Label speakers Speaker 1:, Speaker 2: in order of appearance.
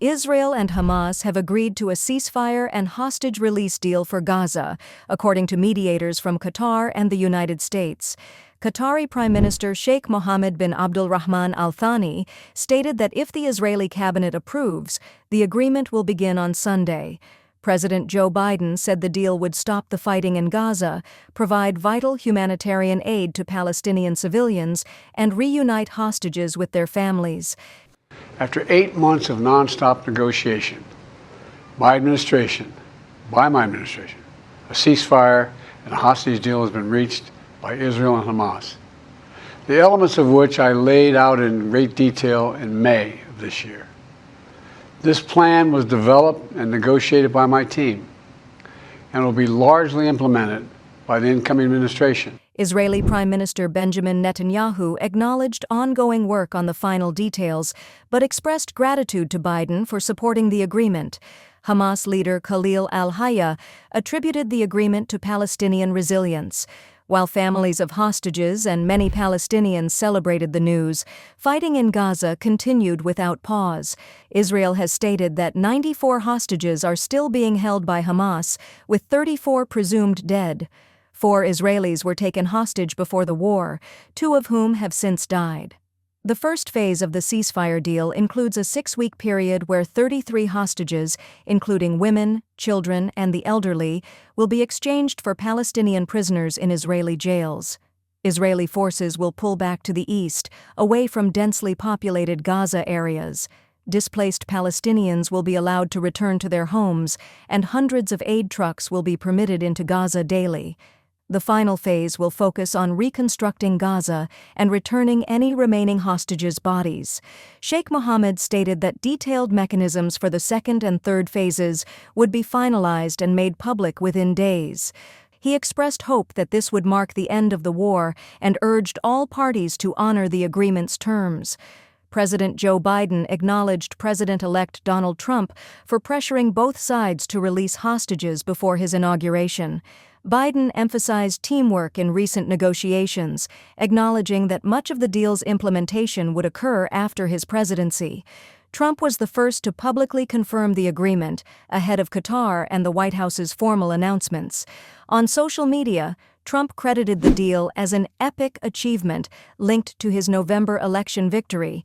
Speaker 1: Israel and Hamas have agreed to a ceasefire and hostage release deal for Gaza, according to mediators from Qatar and the United States. Qatari Prime Minister Sheikh Mohammed bin Abdul Rahman al-Thani stated that if the Israeli cabinet approves, the agreement will begin on Sunday. President Joe Biden said the deal would stop the fighting in Gaza, provide vital humanitarian aid to Palestinian civilians, and reunite hostages with their families.
Speaker 2: After 8 months of nonstop negotiation, by my administration, a ceasefire and a hostage deal has been reached by Israel and Hamas, the elements of which I laid out in great detail in May of this year. This plan was developed and negotiated by my team and will be largely implemented by the incoming administration.
Speaker 1: Israeli Prime Minister Benjamin Netanyahu acknowledged ongoing work on the final details, but expressed gratitude to Biden for supporting the agreement. Hamas leader Khalil al-Hayya attributed the agreement to Palestinian resilience. While families of hostages and many Palestinians celebrated the news, fighting in Gaza continued without pause. Israel has stated that 94 hostages are still being held by Hamas, with 34 presumed dead. 4 Israelis were taken hostage before the war, 2 of whom have since died. The first phase of the ceasefire deal includes a 6-week period where 33 hostages, including women, children, and the elderly, will be exchanged for Palestinian prisoners in Israeli jails. Israeli forces will pull back to the east, away from densely populated Gaza areas. Displaced Palestinians will be allowed to return to their homes, and hundreds of aid trucks will be permitted into Gaza daily. The final phase will focus on reconstructing Gaza and returning any remaining hostages' bodies. Sheikh Mohammed stated that detailed mechanisms for the second and third phases would be finalized and made public within days. He expressed hope that this would mark the end of the war and urged all parties to honor the agreement's terms. President Joe Biden acknowledged President-elect Donald Trump for pressuring both sides to release hostages before his inauguration. Biden emphasized teamwork in recent negotiations, acknowledging that much of the deal's implementation would occur after his presidency. Trump was the first to publicly confirm the agreement, ahead of Qatar and the White House's formal announcements. On social media, Trump credited the deal as an epic achievement linked to his November election victory,